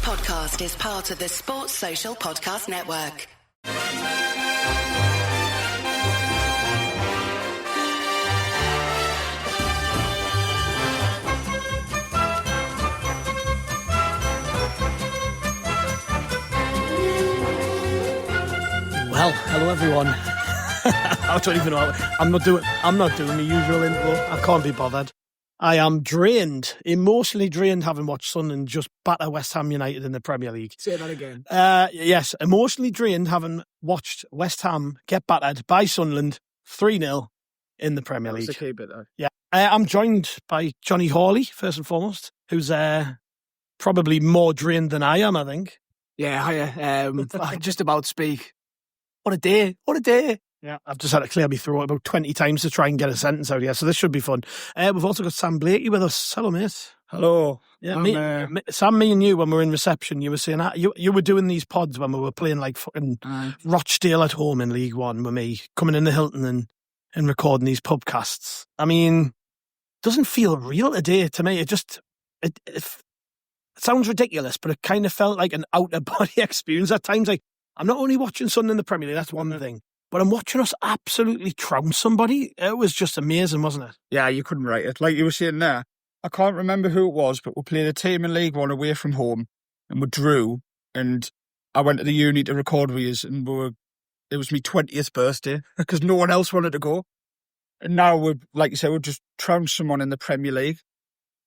podcast is part of the Sports Social Podcast Network. Well, hello everyone. I don't even know. I'm not doing the usual intro. I can't be bothered. I am drained, emotionally drained, having watched Sunderland just batter West Ham United in the Premier League. Say that again. Yes, emotionally drained, having watched West Ham get battered by Sunderland 3-0 in the Premier League. That's the key bit, though. Yeah, I'm joined by Johnny Hawley, first and foremost, who's probably more drained than I am, I think. Yeah, I just about speak. What a day! What a day! Yeah, I've just had to clear my throat about 20 times to try and get a sentence out here, so this should be fun. We've also got Sam Blakey with us. Hello, mate. Hello. Yeah, Sam, me and you, when we were in reception, you were saying you were doing these pods when we were playing like fucking Rochdale at home in League One with me, coming in the Hilton and recording these podcasts. I mean, it doesn't feel real today to me. It sounds ridiculous, but it kind of felt like an out-of-body experience at times. Like, I'm not only watching Sunderland in the Premier League, that's one thing, but I'm watching us absolutely trounce somebody. It was just amazing, wasn't it? Yeah, you couldn't write it. Like you were saying there, I can't remember who it was, but we played a team in League One away from home and we drew, and I went to the uni to record with you, and it was my 20th birthday because no one else wanted to go. And now like you said, we've just trounced someone in the Premier League.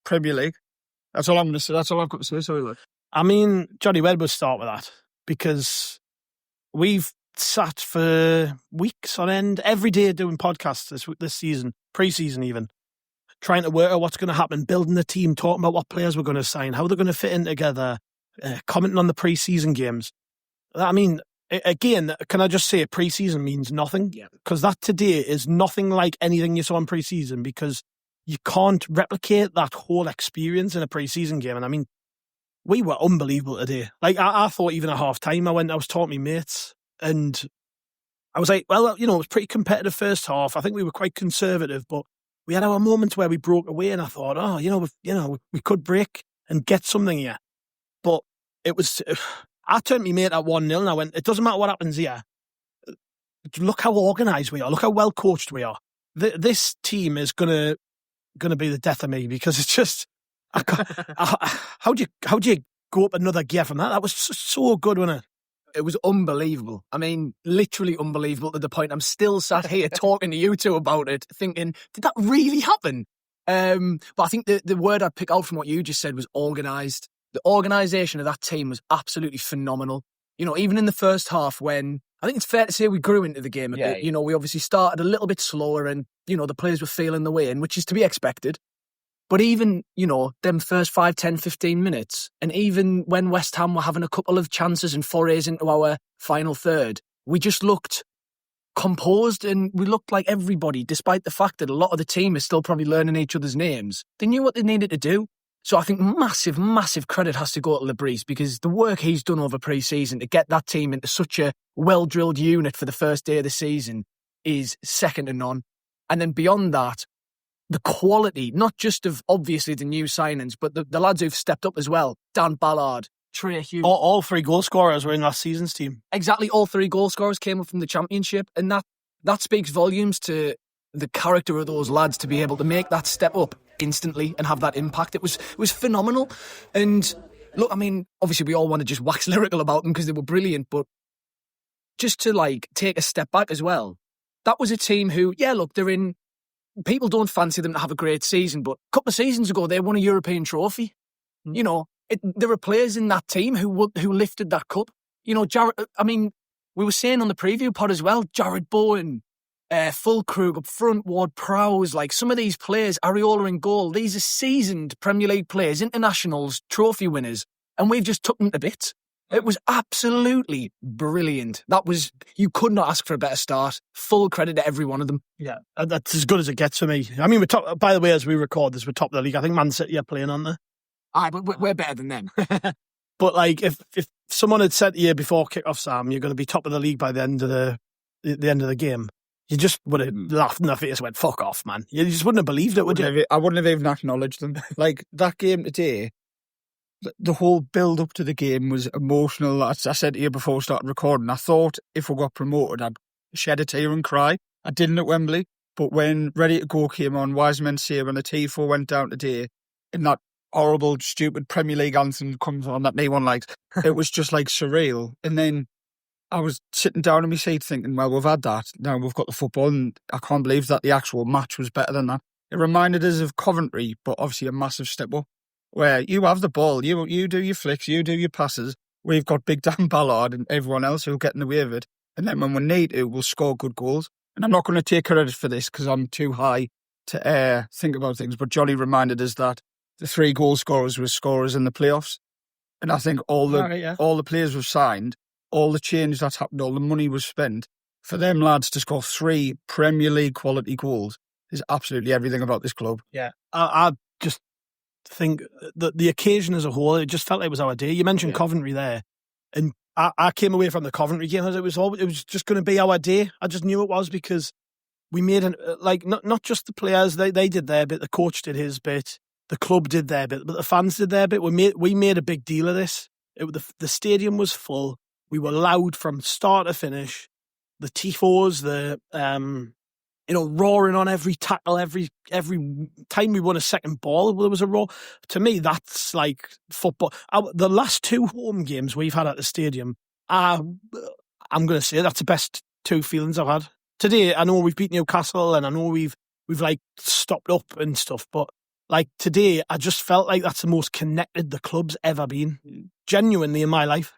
That's all I'm going to say. That's all I've got to say. Sorry, look. I mean, Johnny, where would we start with that? Because we've sat for weeks on end, every day doing podcasts this season, pre-season even, trying to work out what's going to happen, building the team, talking about what players we're going to sign, how they're going to fit in together, commenting on the pre-season games. I mean, again, can I just say pre-season means nothing? Yeah. Because that today is nothing like anything you saw in pre-season, because you can't replicate that whole experience in a pre-season game. And I mean, we were unbelievable today. Like, I thought even at half-time, I was talking to my mates, and I was like, well, it was pretty competitive first half. I think we were quite conservative, but we had our moments where we broke away, and I thought, we could break and get something here. But it was, I turned to my mate at 1-0, and I went, it doesn't matter what happens here. Look how organised we are. Look how well coached we are. This team is gonna be the death of me, because it's just, how do you go up another gear from that? That was so good, wasn't it? It was unbelievable. I mean, literally unbelievable to the point I'm still sat here talking to you two about it, thinking, did that really happen? But I think the word I'd pick out from what you just said was organised. The organisation of that team was absolutely phenomenal. Even in the first half, when I think it's fair to say we grew into the game a bit. We obviously started a little bit slower, and, the players were feeling the way in, which is to be expected. But even, them first 5, 10, 15 minutes, and even when West Ham were having a couple of chances and forays into our final third, we just looked composed, and we looked like everybody, despite the fact that a lot of the team is still probably learning each other's names. They knew what they needed to do. So I think massive, massive credit has to go to Bris, because the work he's done over pre-season to get that team into such a well-drilled unit for the first day of the season is second to none. And then beyond that, the quality, not just of obviously the new signings, but the lads who've stepped up as well. Dan Ballard, Trey Hughes. All 3 goal scorers were in last season's team. Exactly, all 3 goal scorers came up from the Championship, and that speaks volumes to the character of those lads to be able to make that step up instantly and have that impact. It was phenomenal. And look, I mean, obviously we all want to just wax lyrical about them because they were brilliant, but just to take a step back as well, that was a team who, they're in. People don't fancy them to have a great season, but a couple of seasons ago, they won a European trophy. There were players in that team who lifted that cup. Jared, I mean, we were saying on the preview pod as well, Jared Bowen, Fulkrug up front, Ward Prowse, like some of these players, Areola in goal, these are seasoned Premier League players, internationals, trophy winners, and we've just took them to bits. It was absolutely brilliant. You could not ask for a better start. Full credit to every one of them. Yeah, that's as good as it gets for me. I mean, by the way, as we record this, we're top of the league. I think Man City are playing on there. Aye, but we're better than them. But if someone had said to you before kick-off, Sam, you're going to be top of the league by the end of the game, you just would have laughed in their face and went, fuck off, man. You just wouldn't have believed it, would you? I wouldn't have even acknowledged them. Like, that game today, the whole build up to the game was emotional. As I said to you before we started recording, I thought if we got promoted, I'd shed a tear and cry. I didn't at Wembley, but when Ready to Go came on, Wise Men Say, when the T4 went down today, and that horrible, stupid Premier League anthem comes on that no one likes, it was just like surreal. And then I was sitting down in my seat thinking, well, we've had that, now we've got the football, and I can't believe that the actual match was better than that. It reminded us of Coventry, but obviously a massive step up, where you have the ball, you do your flicks, you do your passes. We've got Big Dan Ballard and everyone else who are getting away with it. And then when we need to, we'll score good goals. And I'm not going to take credit for this because I'm too high to think about things. But Johnny reminded us that the 3 goal scorers were scorers in the playoffs. And I think all the players were signed, all the change that's happened, all the money was spent. For them lads to score 3 Premier League quality goals is absolutely everything about this club. Yeah, I just think that the occasion as a whole, it just felt like it was our day. You mentioned Coventry there, and I came away from the Coventry game as it was just going to be our day. I just knew it was because we made not just the players, they did their bit, the coach did his bit, the club did their bit, but the fans did their bit. We made a big deal of this. The stadium was full. We were loud from start to finish. The tifos, roaring on every tackle, every time we won a second ball, there was a roar. To me, that's like football. The last 2 home games we've had at the stadium, I'm going to say that's the best 2 feelings I've had. Today, I know we've beat Newcastle and I know we've like stopped up and stuff, but like today, I just felt like that's the most connected the club's ever been, genuinely in my life.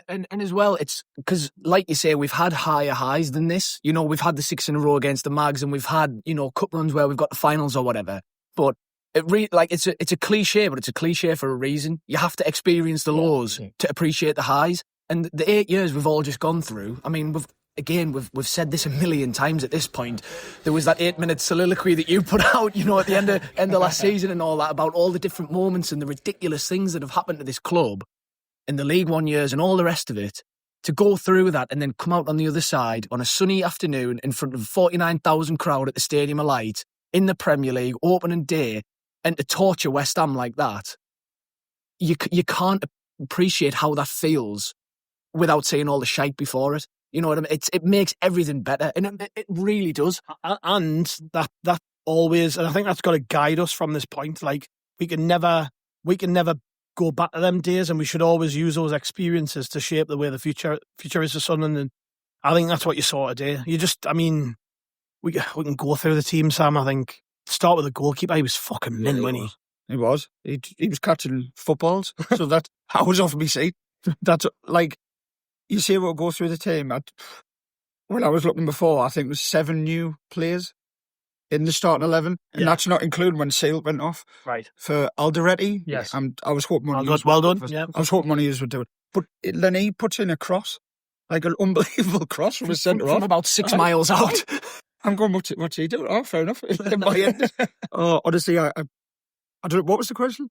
And as well, it's because, like you say, we've had higher highs than this. You know, we've had the 6 in a row against the Mags, and we've had, cup runs where we've got the finals or whatever. But it's a cliche, but it's a cliche for a reason. You have to experience the lows to appreciate the highs. And the 8 years we've all just gone through. I mean, we've said this a million times at this point. There was that 8-minute soliloquy that you put out, at the end of last season and all that, about all the different moments and the ridiculous things that have happened to this club in the League One years and all the rest of it. To go through that and then come out on the other side on a sunny afternoon in front of a 49,000 crowd at the Stadium of Light in the Premier League opening day, and to torture West Ham like that, you can't appreciate how that feels without saying all the shite before it. You know what I mean? It makes everything better, and it really does. And that always, and I think that's got to guide us from this point. Like we can never go back to them days, and we should always use those experiences to shape the way the future is for Sunderland. And I think that's what you saw today. We can go through the team, Sam. I think start with the goalkeeper. He was fucking mint, wasn't he? He was. He was catching footballs, so that I was off my seat. That's like, you see what go through the team. When I was looking before, I think it was 7 new players in the starting 11, and that's not including when Seal went off. Right. For Alderete. Yes. I was hoping one of well done. Yeah. I was hoping one of you would do it. But then he puts in a cross, like an unbelievable cross from his centre from about 6 miles out. I'm going, what's he doing? Oh, fair enough. In my end. Oh, honestly, I don't know. What was the question?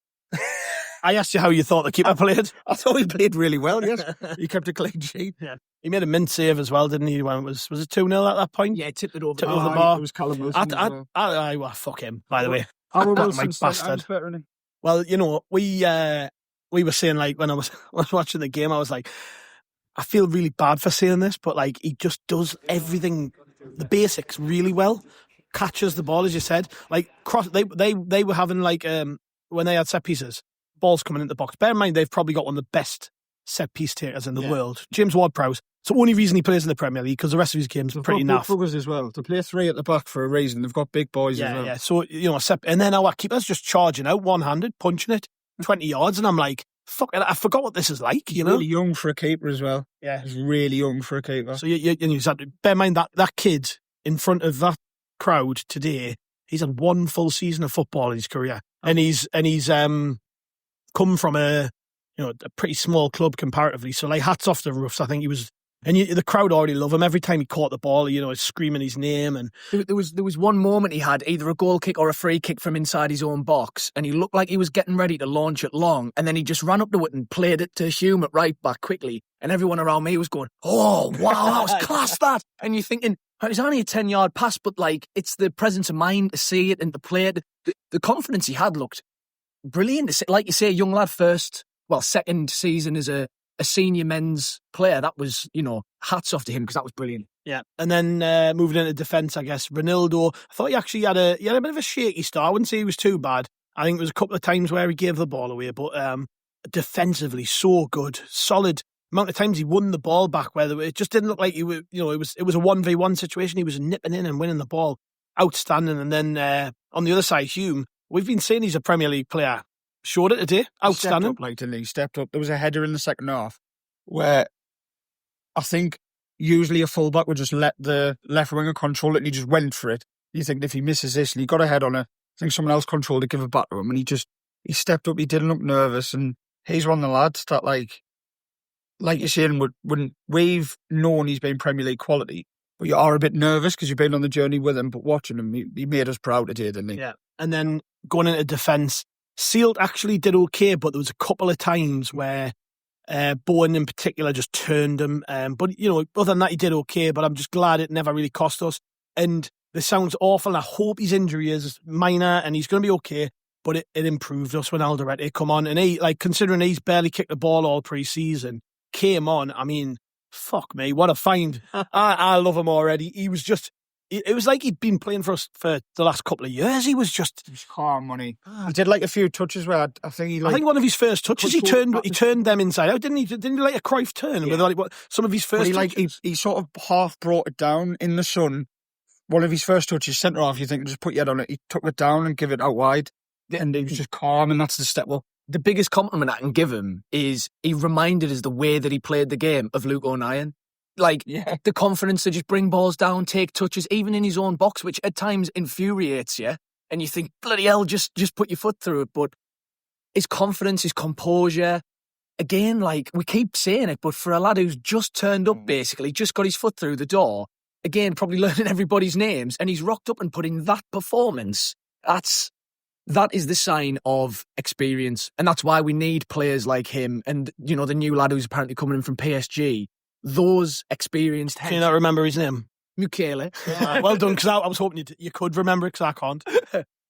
I asked you how you thought the keeper played. I thought he played really well, yes. He kept a clean sheet. Yeah. He made a mint save as well, didn't he? When was it 2-0 at that point? Yeah, tipped it over the bar. It was Callum Wilson well, fuck him, by the way. Our Wilson bastard. Well, we were saying, like, when I was watching the game, I was like, I feel really bad for saying this, but like he just does everything, the basics really well. Catches the ball, as you said. Like they were having like when they had set pieces, balls coming into the box. Bear in mind, they've probably got one of the best set piece takers in the world. James Ward-Prowse. It's the only reason he plays in the Premier League, because the rest of his games are pretty naff. They've got big as well. To play 3 at the back for a reason. They've got big boys as well. Yeah. So and then our keeper's just charging out one-handed, punching it 20 yards, and I'm like, fuck it, I forgot what this is like. He's really young for a keeper as well. Yeah, he's really young for a keeper. So you bear in mind that kid in front of that crowd today, he's had 1 full season of football in his career, and he's come from a pretty small club comparatively. So like, hats off the Roofs. I think he was, and the crowd already love him. Every time he caught the ball, he's screaming his name. And there was one moment he had either a goal kick or a free kick from inside his own box, and he looked like he was getting ready to launch it long, and then he just ran up to it and played it to Hume at right back quickly, and everyone around me was going, "Oh wow, that was class, that!" And you're thinking, it was only a 10-yard pass, but like, it's the presence of mind to see it and to play it. The confidence he had looked brilliant. Like you say, young lad, first second season as a senior men's player. That was, hats off to him because that was brilliant. Yeah, and then moving into defence, I guess Ronaldo. I thought he actually had a bit of a shaky start. I wouldn't say he was too bad. I think there was a couple of times where he gave the ball away, but defensively so good, solid. Amount of times he won the ball back, where it just didn't look like it was a 1v1 situation. He was nipping in and winning the ball, outstanding. And then on the other side, Hume. We've been saying he's a Premier League player. Showed it today, outstanding. He stepped up. There was a header in the second half where I think usually a fullback would just let the left winger control it, and he just went for it. You think if he misses this and he got a head on it, I think someone else controlled it, give it back to him, and he stepped up. He didn't look nervous, and he's one of the lads that like you're saying, when we've known he's been Premier League quality, but you are a bit nervous because you've been on the journey with him. But watching him, he made us proud today, didn't he? Yeah. And then going into defence, Sealed actually did okay, but there was a couple of times where Bowen in particular just turned him. But, other than that, he did okay, but I'm just glad it never really cost us. And this sounds awful, and I hope his injury is minor and he's going to be okay, but it improved us when Alderete come on. And he, considering he's barely kicked the ball all pre-season, came on, I mean, fuck me, what a find. I love him already. He was just... It was like he'd been playing for us for the last couple of years. He was calm, money. He did a few touches where I think I think one of his first touches he turned them inside out, didn't he? Didn't he like a Cruyff turn? Yeah. With some of his first touches? He sort of half brought it down in the sun. One of his first touches, centre half, you think, just put your head on it. He took it down and give it out wide. And he was just calm, and that's the step up. The biggest compliment I can give him is he reminded us the way that he played the game of Luke O'Nien. The confidence to just bring balls down, take touches, even in his own box, which at times infuriates you. And you think, bloody hell, just put your foot through it. But his confidence, his composure, again, we keep saying it, but for a lad who's just turned up, basically, just got his foot through the door, again, probably learning everybody's names, and he's rocked up and put in that performance, that is the sign of experience. And that's why we need players like him and, the new lad who's apparently coming in from PSG. Those experienced heads. Can you not remember his name? Mukele. Well done, because I was hoping you could remember it, because I can't.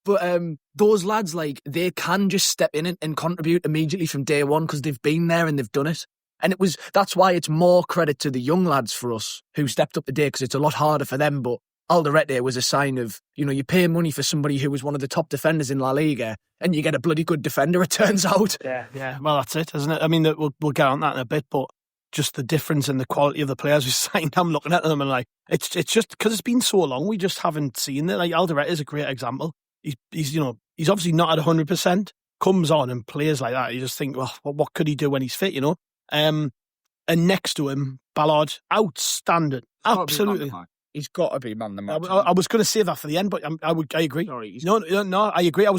But those lads, they can just step in and contribute immediately from day one because they've been there and they've done it. And that's why it's more credit to the young lads for us who stepped up today, because it's a lot harder for them. But Alderete was a sign of, you pay money for somebody who was one of the top defenders in La Liga and you get a bloody good defender, it turns out. Yeah. Well, that's it, isn't it? I mean, we'll get on that in a bit, but just the difference in the quality of the players we signed, I'm looking at them and it's just because it's been so long, we just haven't seen it. Alderete is a great example. He's obviously not at 100%, comes on and plays like that. You just think, well, what could he do when he's fit, And next to him, Ballard, outstanding. Absolutely. He's got to be man the match. I was going to say that for the end, but I agree. Sorry, no, I agree. I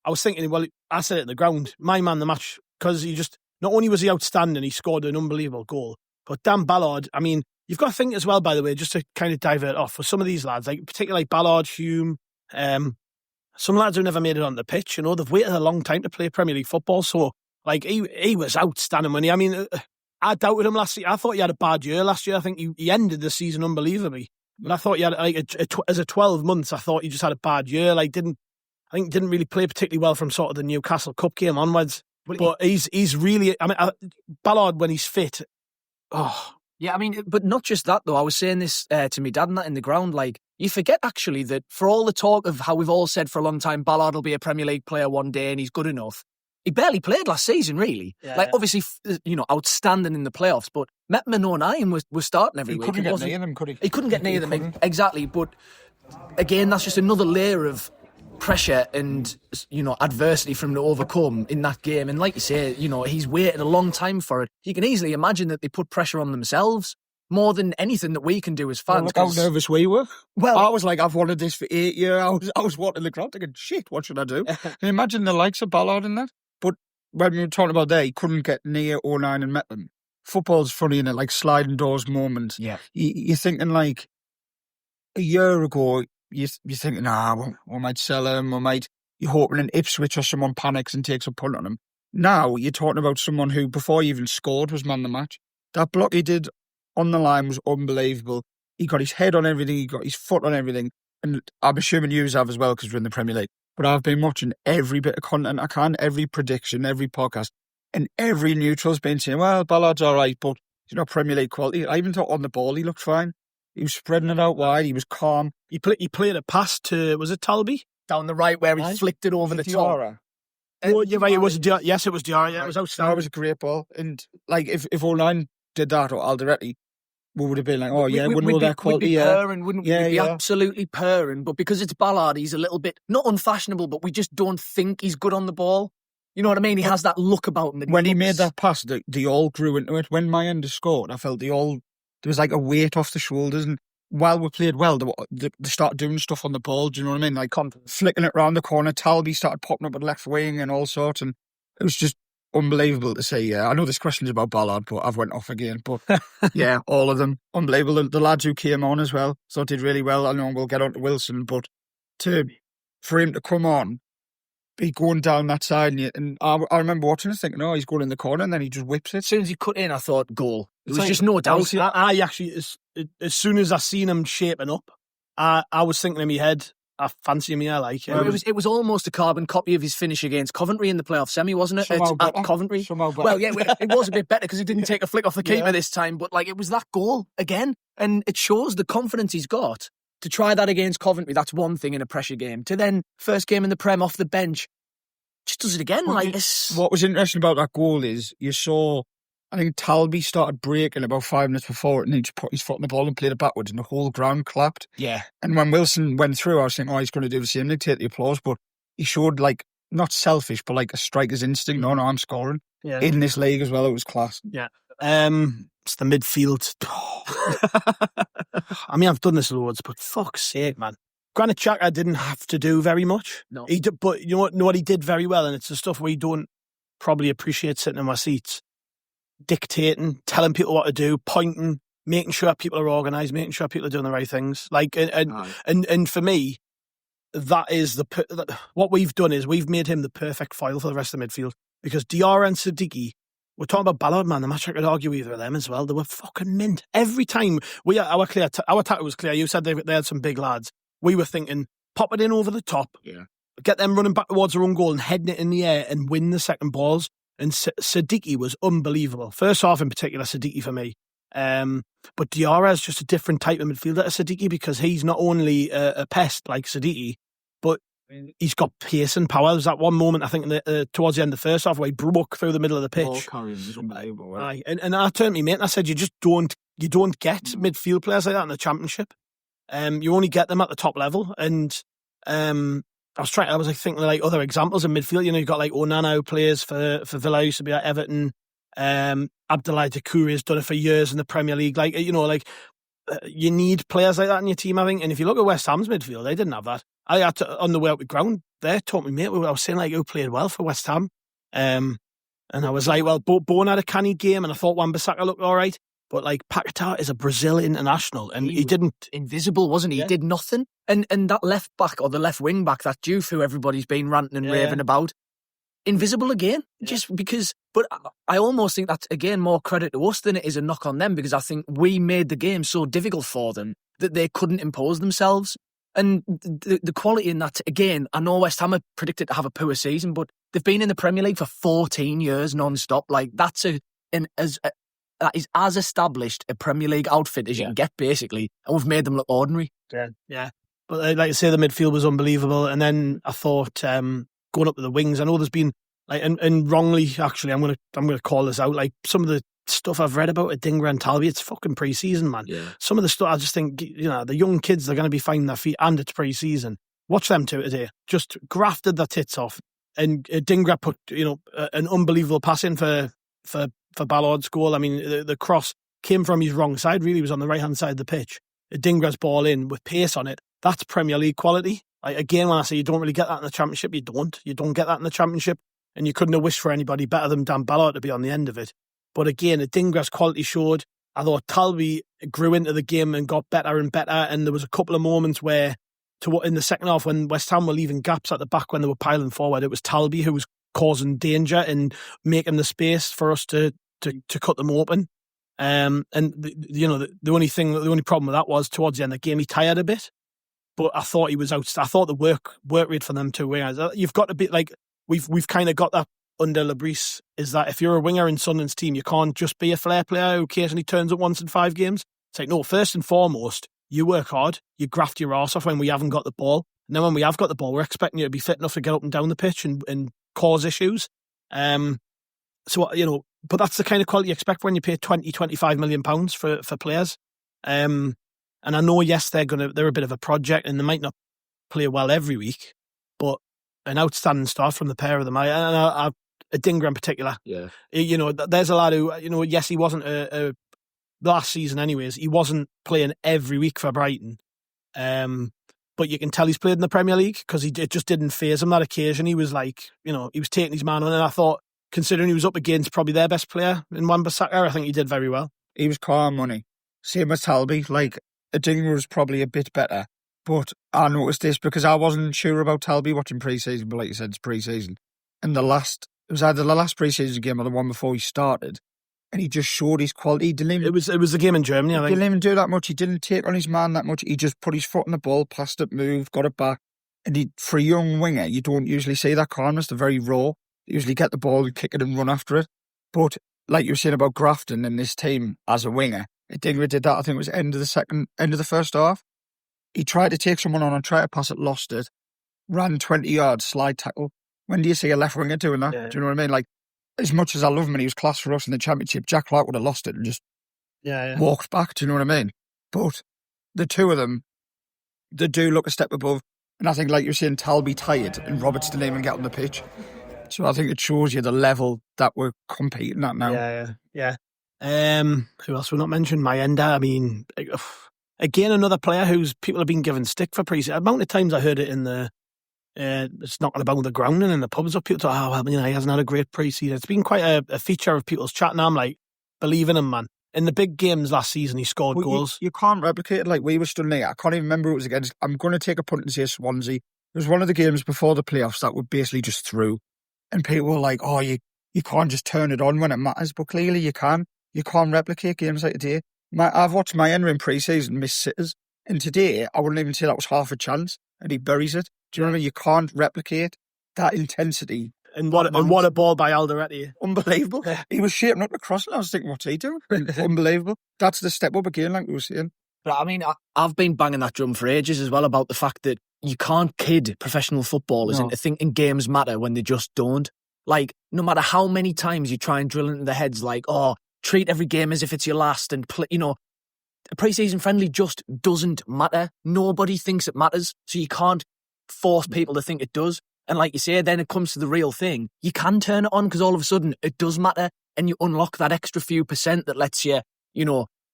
was thinking, well, I said it in the ground, my man the match, because he just... Not only was he outstanding, he scored an unbelievable goal. But Dan Ballard, I mean, you've got to think as well, by the way, just to kind of divert off, for some of these lads, particularly Ballard, Hume, some lads who never made it on the pitch, they've waited a long time to play Premier League football. So, he was outstanding when I doubted him last year. I thought he had a bad year last year. I think he ended the season unbelievably. But I thought he had, as a 12 months, I thought he just had a bad year. Didn't really play particularly well from sort of the Newcastle Cup game onwards. But he's really... Ballard, when he's fit... Oh. Yeah, but not just that, though. I was saying this to my dad and that in the ground. You forget, actually, that for all the talk of how we've all said for a long time, Ballard will be a Premier League player one day and he's good enough. He barely played last season, really. Yeah. Obviously, outstanding in the playoffs, but Metman and O'Nien was starting every week. He couldn't get near them, could he? He couldn't get near them, exactly. But, again, that's just another layer of pressure and adversity for him to overcome in that game. And like you say, he's waited a long time for it. You can easily imagine that they put pressure on themselves more than anything that we can do as fans. Look how nervous we were. Well, I was like, I've wanted this for 8 years. I was watching the crowd thinking, shit, what should I do? Can you imagine the likes of Ballard in that? But when we were talking about there, he couldn't get near O'Nien and Metman. Football's funny, in it, sliding doors moment. Yeah. You're thinking a year ago, you're thinking, we might sell him, you're hoping in Ipswich or someone panics and takes a punt on him. Now you're talking about someone who, before he even scored, was man the match. That block he did on the line was unbelievable. He got his head on everything, he got his foot on everything, and I'm assuming you have as well because we're in the Premier League. But I've been watching every bit of content I can, every prediction, every podcast. And every neutral's been saying, well, Ballard's all right, but he's not Premier League quality. I even thought on the ball he looked fine. He was spreading it out wide. He was calm. He played a pass to, was it Talby? Down the right where he flicked it over the top. Diarra. Oh, you're right, it was Diarra. Yes, it was Diarra. Yeah, it was outstanding. That was a great ball. And like, if O'Neill did that or Alderete, we would have been like, oh yeah, wouldn't know that quality. We'd be purring, wouldn't we? We'd be absolutely purring. But because it's Ballard, he's a little bit, not unfashionable, but we just don't think he's good on the ball. You know what I mean? He has that look about him. When he made that pass, they all grew into it. When Mayenda scored, I felt there was like a weight off the shoulders. And while we played well, they started doing stuff on the ball. Do you know what I mean? Like flicking it round the corner. Talby started popping up at left wing and all sorts. And it was just unbelievable to see. Yeah, I know this question's about Ballard, but I've went off again. But yeah, all of them. Unbelievable. The lads who came on as well, so did really well. I know we'll get on to Wilson, but for him to come on, be going down that side, and I remember watching it thinking, oh, he's going in the corner, and then he just whips it. As soon as he cut in, I thought, goal. There was just no doubt. I actually, as soon as I seen him shaping up, I was thinking in my head, I fancy him here. Like, well, it was almost a carbon copy of his finish against Coventry in the playoff semi, wasn't it? At Coventry. Well, yeah, it was a bit better because he didn't take a flick off the keeper this time, but like it was that goal again, and it shows the confidence he's got. To try that against Coventry, that's one thing in a pressure game. To then, first game in the Prem off the bench, just does it again. What was interesting about that goal is you saw, I think Talby started breaking about 5 minutes before it, and he just put his foot on the ball and played it backwards, and the whole ground clapped. Yeah. And when Wilson went through, I was thinking, oh, he's going to do the same thing, take the applause, but he showed like, not selfish, but like a striker's instinct. No, I'm scoring. Yeah. In this league as well, it was class. Yeah. It's the midfield. I mean, I've done this loads, but fuck's sake, man. Granit Xhaka didn't have to do very much. No. He did, but you know what he did very well, and it's the stuff we don't probably appreciate sitting in our seats. Dictating, telling people what to do, pointing, making sure people are organised, making sure people are doing the right things. Like, and for me, that is what we've done is we've made him the perfect foil for the rest of the midfield, because Diarra and Siddiqui. We're talking about Ballard, man. The match I could argue either of them as well. They were fucking mint. Every time our tackle was clear. You said they had some big lads. We were thinking, pop it in over the top, get them running back towards their own goal and heading it in the air and win the second balls. And Siddiqui was unbelievable. First half in particular, Siddiqui for me. But Diarra is just a different type of midfielder to Siddiqui, because he's not only a pest like Siddiqui, but he's got pace and power. There's that one moment, I think, towards the end of the first half where he broke through the middle of the pitch. Ball carrying was unbelievable. Aye. And I turned to my mate and I said, you don't get midfield players like that in the Championship. You only get them at the top level. And I was thinking like other examples in midfield. You know, you've got like Onana who plays for Villa, used to be at Everton. Abdoulaye Doucouré has done it for years in the Premier League. Like, you know, like you need players like that in your team, I think. And if you look at West Ham's midfield, they didn't have that. I had to, on the way out the ground, they taught me, mate, I was saying like who played well for West Ham. And I was like, well, Bowen had a canny game, and I thought Wan-Bissaka looked all right. But like Paquetá is a Brazil international, and he didn't. Invisible, wasn't he? Yeah. He did nothing. And that left back, or the left wing back, that Diouf, who everybody's been ranting and raving about, invisible again. Just because. But I almost think that's, again, more credit to us than it is a knock on them, because I think we made the game so difficult for them that they couldn't impose themselves. And the quality in that, again, I know West Ham are predicted to have a poor season, but they've been in the Premier League for 14 years non-stop. Like, that is as established a Premier League outfit as you can get, basically. And we've made them look ordinary. Yeah. But like I say, the midfield was unbelievable. And then I thought, going up to the wings, I know there's been, like, and wrongly, actually, I'm gonna call this out. Like, some of the stuff I've read about Adingra and Talby, it's fucking pre-season, man. Yeah. Some of the stuff, I just think, you know, the young kids, they're going to be finding their feet, and it's pre-season. Watch them two today. Just grafted their tits off. And Adingra put, you know, an unbelievable pass in for Ballard's goal. I mean, the cross came from his wrong side, really. He was on the right-hand side of the pitch. Adingra's ball in with pace on it. That's Premier League quality. Like, again, when I say you don't really get that in the Championship, you don't. You don't get that in the Championship. And you couldn't have wished for anybody better than Dan Ballard to be on the end of it. But again, Adingra's quality showed. I thought Talby grew into the game and got better and better. And there was a couple of moments where, in the second half, when West Ham were leaving gaps at the back when they were piling forward, it was Talby who was causing danger and making the space for us to cut them open. And the only problem with that was towards the end of the game he tired a bit. But I thought he was out. I thought the work rate for them too. You've got to be like, we've kind of got that under Bris is that if you're a winger in Sunderland's team, you can't just be a flair player who occasionally turns up once in 5 games. It's like, no, first and foremost, you work hard, you graft your arse off when we haven't got the ball. And then when we have got the ball, we're expecting you to be fit enough to get up and down the pitch and cause issues. So, but that's the kind of quality you expect when you pay 20, 25 million pounds for players. And I know, yes, they're a bit of a project and they might not play well every week, but an outstanding start from the pair of them. A Dinger in particular. Yeah. There's a lad who, yes, he wasn't last season anyways, he wasn't playing every week for Brighton. But you can tell he's played in the Premier League because it just didn't faze him that occasion. He was like, he was taking his man on, and I thought, considering he was up against probably their best player in Wan-Bissaka, I think he did very well. He was calm money. Same as Talby. Like, Dinger was probably a bit better. But I noticed this because I wasn't sure about Talby watching pre-season, but like you said, it's pre-season. And it was either the last pre-season game or the one before he started. And he just showed his quality. It was the game in Germany, I think. He didn't even do that much. He didn't take on his man that much. He just put his foot on the ball, passed it, moved, got it back. And for a young winger, you don't usually see that calmness. They're very raw. They usually get the ball, kick it and run after it. But like you were saying about Grafton in this team as a winger, Dinger did that, I think it was end of the first half. He tried to take someone on and try to pass it, lost it, ran 20 yards, slide tackle. When do you see a left winger doing that? Yeah. Do you know what I mean? Like, as much as I love him and he was class for us in the Championship, Jack Clark would have lost it and just walked back. Do you know what I mean? But the two of them, they do look a step above. And I think, like you're saying, Talby tired and Roberts didn't even get on the pitch. So I think it shows you the level that we're competing at now. Yeah. Who else we're not mentioning? Mayenda. I mean, again, another player who's people have been given stick for pre-season. The amount of times I heard it in the it's knocking about the ground and in the pubs, people talk, he hasn't had a great pre-season. It's been quite a feature of people's chat, and I'm like, believing him, man. In the big games last season, he scored goals. You can't replicate it like we were stood there. I can't even remember who it was against. I'm going to take a punt and say Swansea. It was one of the games before the playoffs that were basically just through. And people were like, you can't just turn it on when it matters. But clearly you can. You can't replicate games like today. I've watched Mayenda in pre-season miss sitters. And today, I wouldn't even say that was half a chance. And he buries it. Do you know what I mean? You can't replicate that intensity. And what a ball by Alderete. Unbelievable. He was shaping up the cross and I was thinking, what's he doing? Unbelievable. That's the step up again, like we were saying. But I mean, I've been banging that drum for ages as well about the fact that you can't kid professional footballers into thinking games matter when they just don't. Like, no matter how many times you try and drill into their heads, like, treat every game as if it's your last and play, a pre-season friendly just doesn't matter. Nobody thinks it matters. So you can't force people to think it does. And like you say, then it comes to the real thing. You can turn it on because all of a sudden it does matter and you unlock that extra few percent that lets you,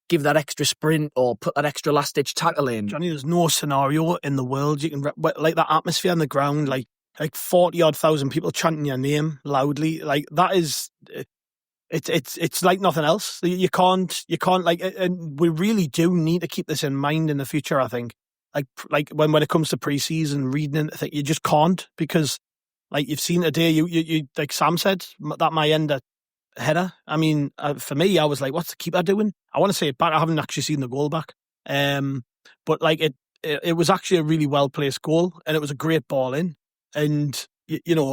give that extra sprint or put that extra last-ditch tackle in. Johnny, there's no scenario in the world you can, like that atmosphere on the ground, like 40-odd thousand people chanting your name loudly, like that is... It's like nothing else. You can't and we really do need to keep this in mind in the future, I think. Like when it comes to pre-season reading, I think you just can't, because like you've seen today, you like Sam said, that Mayenda header. I mean, for me, I was like, what's the keeper doing? I want to say it back. I haven't actually seen the goal back. But like it was actually a really well placed goal, and it was a great ball in, and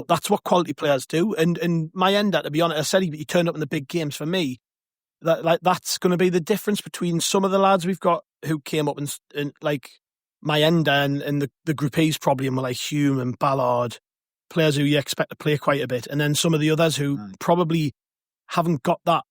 that's what quality players do. And Mayenda, to be honest, I said he turned up in the big games. For me, that's going to be the difference between some of the lads we've got who came up and like Mayenda and the groupies probably, and were like Hume and Ballard, players who you expect to play quite a bit, and then some of the others who probably haven't got that.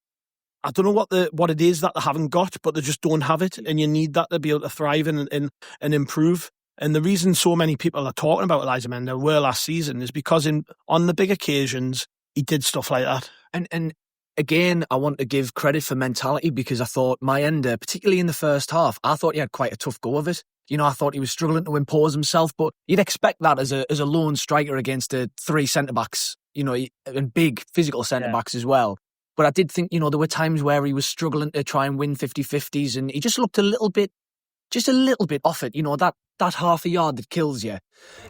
I don't know what it is that they haven't got, but they just don't have it, and you need that to be able to thrive and improve. And the reason so many people are talking about Elijah Menda were last season is because on the big occasions, he did stuff like that. And again, I want to give credit for mentality, because I thought Mayenda, particularly in the first half, I thought he had quite a tough go of it. I thought he was struggling to impose himself, but you'd expect that as a lone striker against 3 centre-backs, and big physical centre-backs as well. But I did think, there were times where he was struggling to try and win 50-50s, and he just looked a little bit off it, that half a yard that kills you.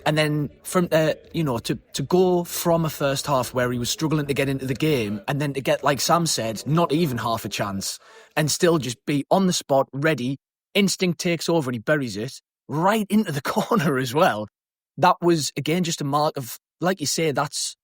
And then from to go from a first half where he was struggling to get into the game, and then to get, like Sam said, not even half a chance, and still just be on the spot, ready, instinct takes over and he buries it right into the corner as well. That was, again, just a mark of, like you say, that's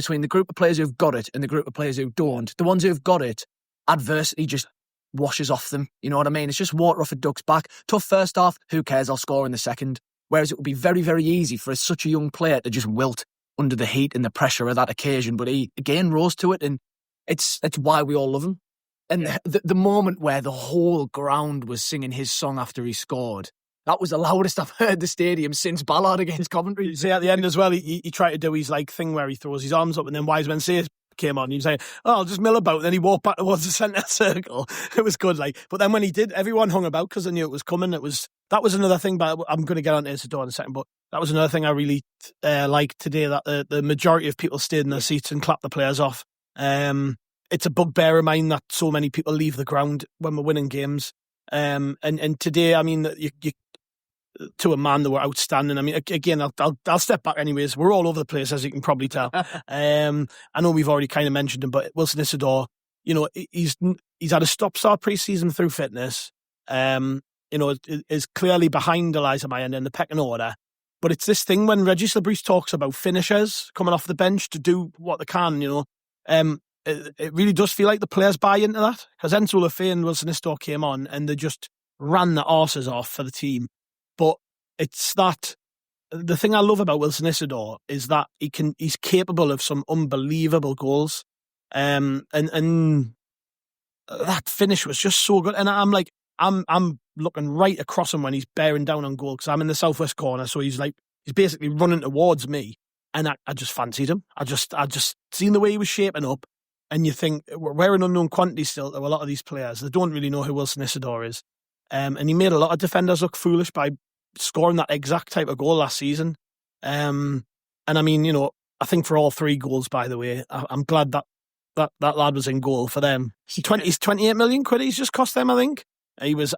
between the group of players who've got it and the group of players who don't. The ones who've got it, adversity just washes off them. You know what I mean? It's just water off a duck's back. Tough first half, who cares? I'll score in the second. Whereas it would be very, very easy for such a young player to just wilt under the heat and the pressure of that occasion. But he, again, rose to it, and it's why we all love him. And the moment where the whole ground was singing his song after he scored, that was the loudest I've heard the stadium since Ballard against Coventry. You see, at the end as well, he tried to do his thing where he throws his arms up, and then Wise Men Say came on. He was like, "Oh, I'll just mill about." And then he walked back towards the centre circle. It was good, But then when he did, everyone hung about because they knew it was coming. That was another thing. But I'm going to get on to Isidore in a second. But that was another thing I really liked today. That the majority of people stayed in their seats and clapped the players off. It's a bugbear of mine that so many people leave the ground when we're winning games. And today, I mean, you to a man, they were outstanding. I mean, again, I'll step back anyways. We're all over the place, as you can probably tell. I know we've already kind of mentioned him, but Wilson Isidore, he's had a stop-start pre-season through fitness. Is clearly behind Eliza Mayenda in the pecking order. But it's this thing when Regis Bris talks about finishers coming off the bench to do what they can, it really does feel like the players buy into that. Because Enzo Lefebvre and Wilson Isidore came on and they just ran the arses off for the team. But it's that the thing I love about Wilson Isidore is that he's capable of some unbelievable goals. And that finish was just so good. And I'm looking right across him when he's bearing down on goal because I'm in the southwest corner. So he's basically running towards me. And I just fancied him. I just seen the way he was shaping up. And you think, we're an unknown quantity still to a lot of these players. They don't really know who Wilson Isidore is. And he made a lot of defenders look foolish by scoring that exact type of goal last season. And I mean, I think for all three goals, by the way, I'm glad that lad was in goal for them. He's 28 million quid he's just cost them, I think. He was...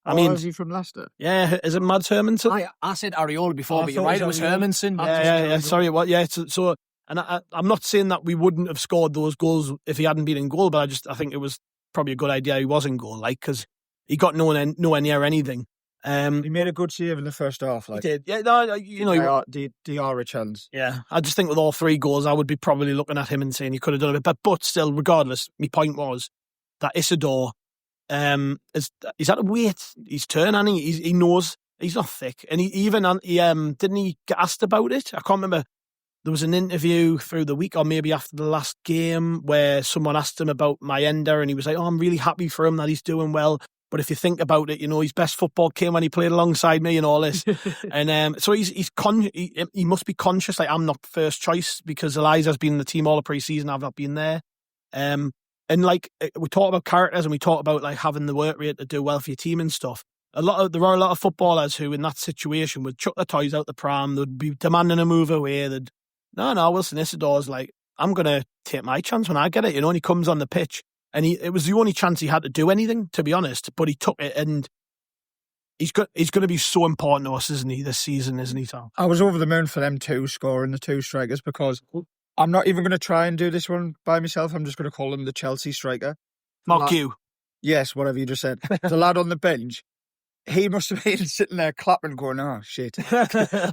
is he from Leicester? Yeah, is it Mads Hermansen? I said Areola before, but you're right, it was Hermansen. Yeah, sorry, what? Yeah, so and I'm not saying that we wouldn't have scored those goals if he hadn't been in goal, but I think it was probably a good idea he was in goal, because he got nowhere near anything. He made a good save in the first half. He did, yeah. No, they are rich hands. Yeah, I just think with all three goals, I would be probably looking at him and saying he could have done a bit, but still, regardless, my point was that Isidore. He's had to wait his turn, and he knows he's not thick. And he didn't he get asked about it? I can't remember. There was an interview through the week or maybe after the last game where someone asked him about Mayenda and he was like, "Oh, I'm really happy for him that he's doing well. But if you think about it, his best football came when he played alongside me and all this." And so he must be conscious, I'm not first choice because Eliza's been in the team all the pre-season. I've not been there. And we talk about characters and we talk about having the work rate to do well for your team and stuff. There are a lot of footballers who in that situation would chuck their toys out the pram. They'd be demanding a move away. No, Wilson Isidore's I'm going to take my chance when I get it. And he comes on the pitch and it was the only chance he had to do anything, to be honest, but he took it and he's going to be so important to us, isn't he, this season, isn't he, Tom? I was over the moon for them two scoring, the two strikers, because I'm not even going to try and do this one by myself. I'm just going to call him the Chelsea striker. Mark you. Yes, whatever you just said. The lad on the bench, he must have been sitting there clapping going, "Oh, shit."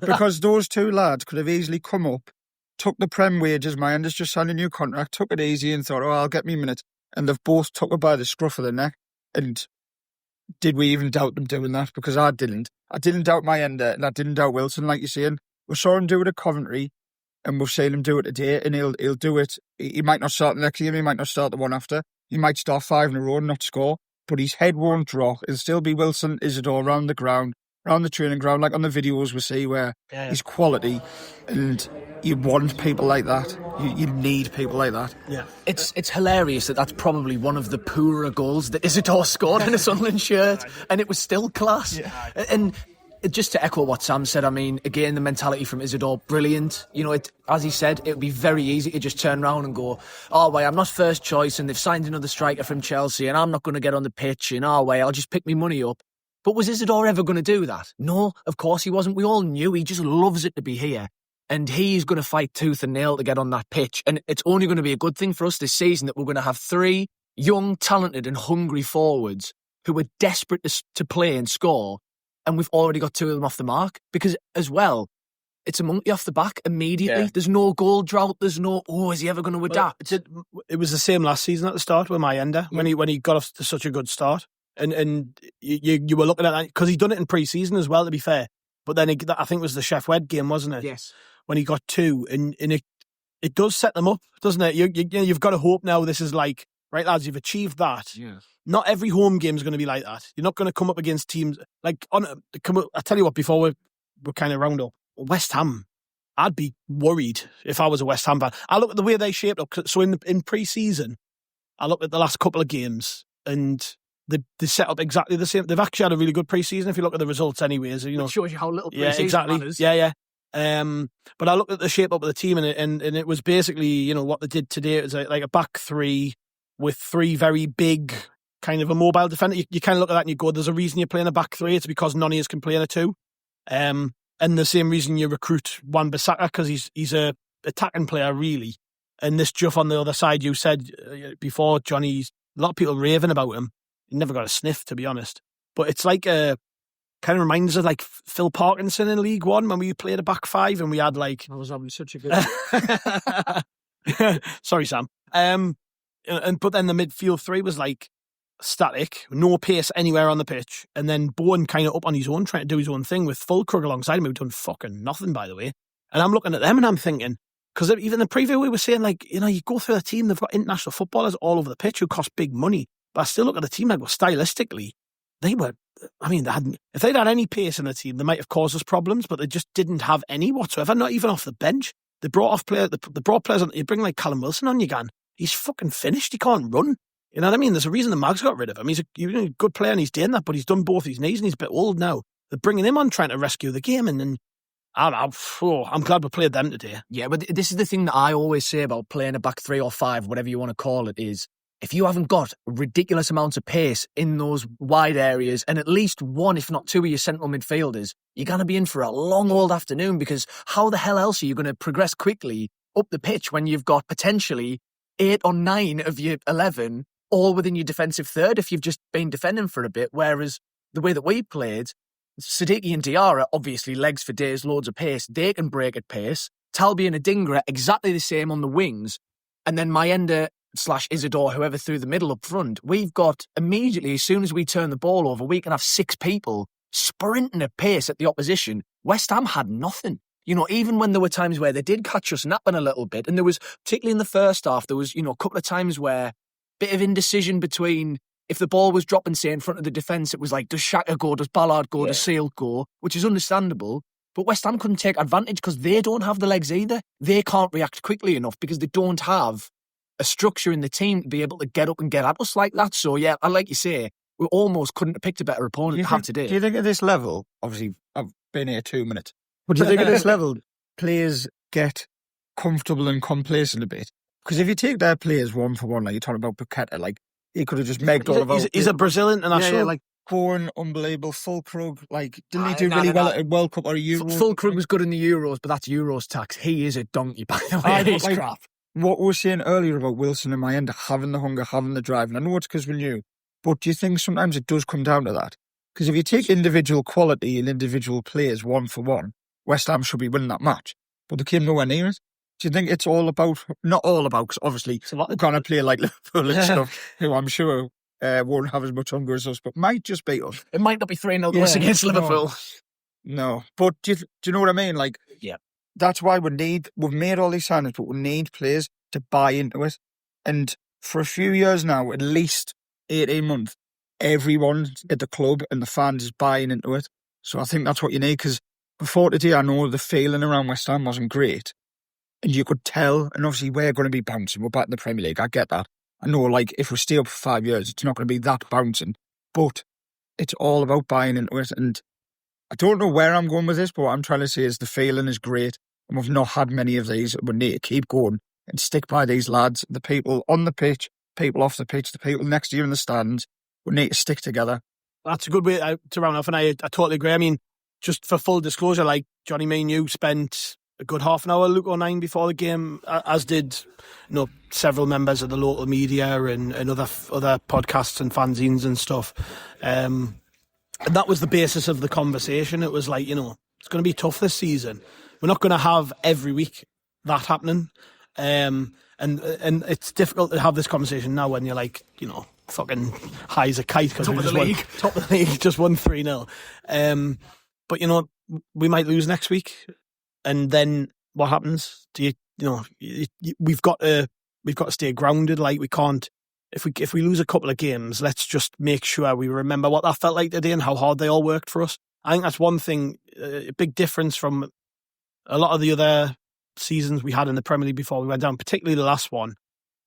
Because those two lads could have easily come up, took the Prem wages, Mayenda's just signed a new contract, took it easy and thought, "Oh, I'll get me minute." And they've both took it by the scruff of the neck. And did we even doubt them doing that? Because I didn't. I didn't doubt Mayenda and I didn't doubt Wilson, like you're saying. We saw him do it at Coventry. And we've seen him do it today, and he'll do it. He might not start the next game, he might not start the one after. He might start 5 in a row and not score, but his head won't drop. It'll still be Wilson Isidore around the ground, around the training ground, like on the videos we see where he's quality, and you want people like that. You need people like that. Yeah, it's hilarious that's probably one of the poorer goals that Isidore scored in a Sunderland shirt, and it was still class. Yeah. And just to echo what Sam said, I mean, again, the mentality from Isidore, brilliant. As he said, it would be very easy to just turn around and go, "Oh, wait, I'm not first choice and they've signed another striker from Chelsea and I'm not going to get on the pitch and I'll just pick my money up." But was Isidore ever going to do that? No, of course he wasn't. We all knew he just loves it to be here. And he's going to fight tooth and nail to get on that pitch. And it's only going to be a good thing for us this season that we're going to have 3 young, talented and hungry forwards who are desperate to play and score. And we've already got 2 of them off the mark. Because, as well, it's a monkey off the back immediately. Yeah. There's no goal drought. There's no, is he ever going to adapt? It was the same last season at the start with Mayenda when he got off to such a good start, and you were looking at that because he'd done it in pre-season as well, to be fair. But then I think it was the Chef Wed game, wasn't it? Yes. When he got 2, and it does set them up, doesn't it? You've got to hope now this is like, right, lads, you've achieved that. Yeah. Not every home game is going to be like that. You're not going to come up against teams like I tell you what, before we're kind of round up, West Ham, I'd be worried if I was a West Ham fan. I look at the way they shaped up. So in pre-season, I look at the last couple of games and they set up exactly the same. They've actually had a really good pre-season if you look at the results anyways. You know, it shows you how little pre-season exactly. matters. Yeah. But I looked at the shape up of the team and it was basically, you know, what they did today. It was like a back 3 with 3 very big, kind of a mobile defender. You kind of look at that and you go, there's a reason you're playing a back 3. It's because none of us can play in a 2. And the same reason you recruit Wan-Bissaka, because he's a attacking player, really. And this Juff on the other side, you said before, Johnny, a lot of people raving about him. He never got a sniff, to be honest. But it's like kind of reminds us of like Phil Parkinson in League One when we played a back 5 and we had like... I was having such a good... Sorry, Sam. But then the midfield 3 was like static, no pace anywhere on the pitch, and then Bowen kind of up on his own, trying to do his own thing with Fulkrug alongside him, who'd done fucking nothing, by the way. And I'm looking at them and I'm thinking, because even the preview we were saying, like, you know, you go through the team, they've got international footballers all over the pitch who cost big money, but I still look at the team like, well, stylistically, they hadn't, if they'd had any pace in the team, they might have caused us problems, but they just didn't have any whatsoever, not even off the bench. They brought players on, you bring like Callum Wilson on, you can, he's fucking finished, he can't run. You know what I mean? There's a reason the Mags got rid of him. He's a good player and he's doing that, but he's done both his knees and he's a bit old now. They're bringing him on trying to rescue the game, and then I'm glad we played them today. Yeah, but this is the thing that I always say about playing a back 3 or 5, whatever you want to call it, is if you haven't got ridiculous amounts of pace in those wide areas and at least 1, if not 2 of your central midfielders, you're going to be in for a long old afternoon, because how the hell else are you going to progress quickly up the pitch when you've got potentially 8 or 9 of your 11 all within your defensive third if you've just been defending for a bit? Whereas the way that we played, Siddiqui and Diarra, obviously legs for days, loads of pace, they can break at pace. Talbi and Adingra, exactly the same on the wings. And then Mayenda / Isidore, whoever through the middle up front, we've got immediately, as soon as we turn the ball over, we can have 6 people sprinting at pace at the opposition. West Ham had nothing. You know, even when there were times where they did catch us napping a little bit, and there was, particularly in the first half, there was, you know, a couple of times where bit of indecision between, if the ball was dropping, say, in front of the defence, it was like, does Xhaka go, does Ballard go, does Sale go, which is understandable. But West Ham couldn't take advantage because they don't have the legs either. They can't react quickly enough because they don't have a structure in the team to be able to get up and get at us like that. So, yeah, like you say, we almost couldn't have picked a better opponent to have today. Do you think at this level, obviously, I've been here 2 minutes, but do you think at this level, players get comfortable and complacent a bit? Because if you take their players 1 for 1, like you're talking about Paqueta, like he could have just megged all about. He's a Brazilian international. Yeah, like Bowen, unbelievable. Fulkrug, like didn't he do really well at a World Cup or a Euro? Fulkrug was good in the Euros, but that's Euros tax. He is a donkey, by the way. He's crap. What we were saying earlier about Wilson and Mayenda having the hunger, having the drive, and I know it's because we're new, but do you think sometimes it does come down to that? Because if you take individual quality and individual players 1 for 1, West Ham should be winning that match, but they came nowhere near it. Do you think it's all about, not all about, because obviously we're going to play like Liverpool and stuff, who I'm sure won't have as much hunger as us, but might just beat us. It might not be 3-0 to us against Liverpool. No, but do you know what I mean? Like, yeah, that's why we've made all these signings, but we need players to buy into it. And for a few years now, at least 18 months, everyone at the club and the fans is buying into it. So I think that's what you need, because before today, I know the feeling around West Ham wasn't great. And you could tell, and obviously we're going to be bouncing. We're back in the Premier League. I get that. I know, like, if we stay up for 5 years, it's not going to be that bouncing. But it's all about buying into it. And I don't know where I'm going with this, but what I'm trying to say is the feeling is great. And we've not had many of these. We need to keep going and stick by these lads, the people on the pitch, people off the pitch, the people next to you in the stands. We need to stick together. That's a good way to round off, and I totally agree. I mean, just for full disclosure, like, Johnny, me and you spent a good half an hour, Luke O'Nine, before the game, as did, you know, several members of the local media and other podcasts and fanzines and stuff. And that was the basis of the conversation. It was like, you know, it's going to be tough this season. we're not going to have every week that happening. And it's difficult to have this conversation now when you're like, you know, fucking high as a kite because top of the league, just won 3-0. But you know, we might lose next week, and then what happens? We've got to stay grounded. Like, we can't. If we lose a couple of games, let's just make sure we remember what that felt like today and how hard they all worked for us. I think that's one thing, a big difference from a lot of the other seasons we had in the Premier League before we went down, particularly the last one.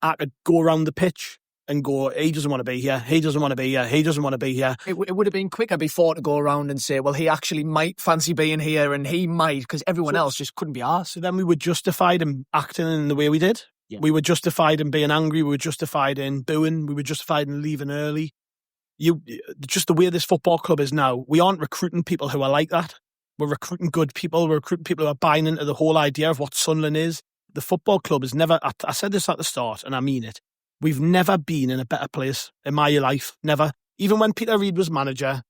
I could go around the pitch and go, he doesn't want to be here, he doesn't want to be here, he doesn't want to be here. It would have been quicker before to go around and say, well, he actually might fancy being here and he might, because everyone else just couldn't be arsed. So then we were justified in acting in the way we did. Yeah. We were justified in being angry, we were justified in booing, we were justified in leaving early. Just the way this football club is now, we aren't recruiting people who are like that. We're recruiting good people. We're recruiting people who are buying into the whole idea of what Sunderland is. The football club is never, I said this at the start and I mean it, we've never been in a better place in my life. Never. Even when Peter Reid was manager,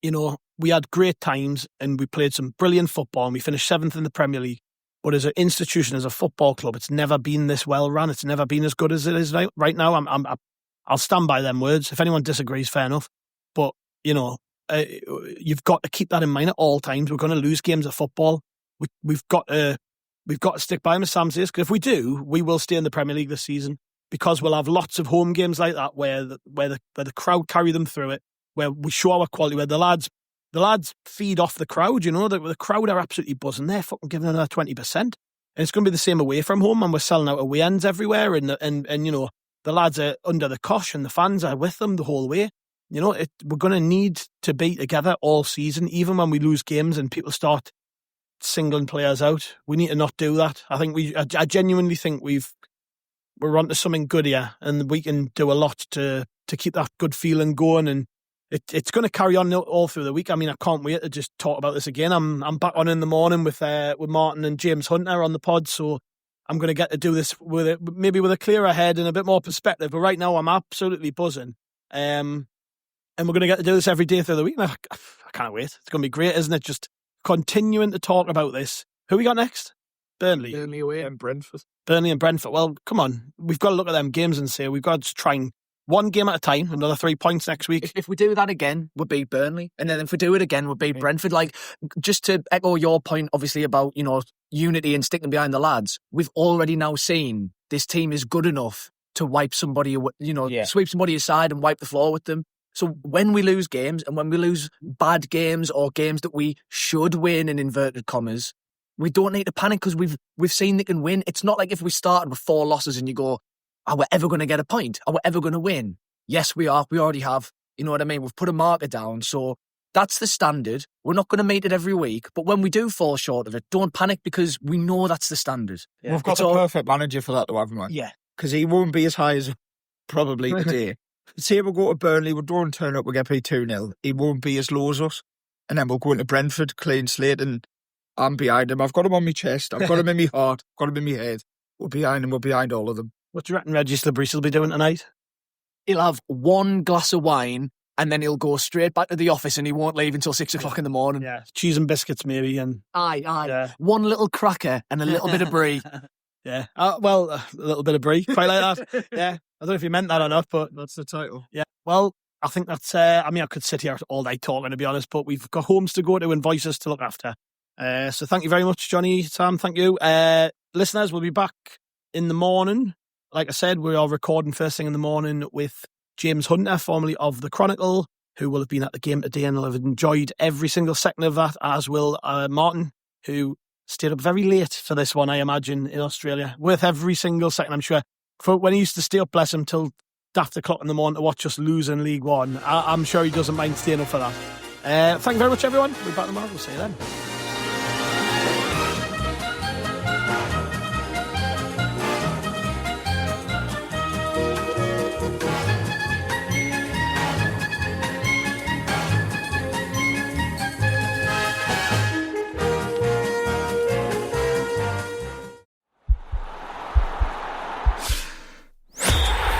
you know, we had great times and we played some brilliant football and we finished 7th in the Premier League. But as an institution, as a football club, it's never been this well run. It's never been as good as it is right now. I'll stand by them words. If anyone disagrees, fair enough. But, you know, you've got to keep that in mind at all times. We're going to lose games of football. We've got to stick by them, as Sam says, because if we do, we will stay in the Premier League this season, because we'll have lots of home games like that where the crowd carry them through it, where we show our quality, where the lads feed off the crowd. You know, the crowd are absolutely buzzing. They're fucking giving another 20%, and it's going to be the same away from home. And we're selling out away ends everywhere, and you know, the lads are under the cosh and the fans are with them the whole way. You know, we're going to need to be together all season, even when we lose games and people start singling players out. We need to not do that. I genuinely think we're onto something good here, and we can do a lot to keep that good feeling going. And it's going to carry on all through the week. I mean, I can't wait to just talk about this again. I'm back on in the morning with Martin and James Hunter on the pod, so I'm going to get to do this maybe with a clearer head and a bit more perspective. But right now, I'm absolutely buzzing. And we're going to get to do this every day through the week. I can't wait. It's going to be great, isn't it? Just continuing to talk about this. Who we got next? Burnley away and Brentford. Burnley and Brentford. Well, come on. We've got to look at them games and say we've got to try and one game at a time, another 3 points next week. If we do that again, we'll beat Burnley. And then if we do it again, we'll beat Brentford. Like, just to echo your point, obviously, about, you know, unity and sticking behind the lads, we've already now seen this team is good enough to wipe somebody, you know, sweep somebody aside and wipe the floor with them. So when we lose games, and when we lose bad games or games that we should win in inverted commas, we don't need to panic, because we've seen they can win. It's not like if we started with 4 losses and you go, are we ever going to get a point? Are we ever going to win? Yes, we are. We already have. You know what I mean? We've put a marker down. So that's the standard. We're not going to meet it every week. But when we do fall short of it, don't panic, because we know that's the standard. Yeah. We've got the perfect manager for that, though, haven't we? Yeah. Because he won't be as high as probably today. Say we'll go to Burnley, we don't turn up, we get paid 2-0. He won't be as low as us. And then we'll go into Brentford, clean slate, and I'm behind him. I've got him on my chest. I've got him in my heart. I've got him in my head. We're behind him. We're behind all of them. What do you reckon Regis Bris will be doing tonight? He'll have 1 glass of wine and then he'll go straight back to the office and he won't leave until 6 o'clock in the morning. Yeah, cheese and biscuits maybe. And Aye. Yeah. 1 little cracker and a little bit of brie. Yeah, well, a little bit of brie. Quite like that. Yeah, I don't know if you meant that or not, but that's the title. Yeah, well, I think that's, I mean, I could sit here all night talking, to be honest, but we've got homes to go to and voices to look after. So thank you very much, Johnny, Sam, thank you. Listeners, we'll be back in the morning. Like I said, we are recording first thing in the morning with James Hunter, formerly of The Chronicle, who will have been at the game today and will have enjoyed every single second of that, as will Martin, who stayed up very late for this one, I imagine, in Australia. Worth every single second, I'm sure. For when he used to stay up, bless him, till daft o'clock in the morning to watch us lose in League One, I'm sure he doesn't mind staying up for that. Thank you very much, everyone. We'll be back tomorrow. We'll see you then.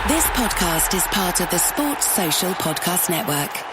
This podcast is part of the Sports Social Podcast Network.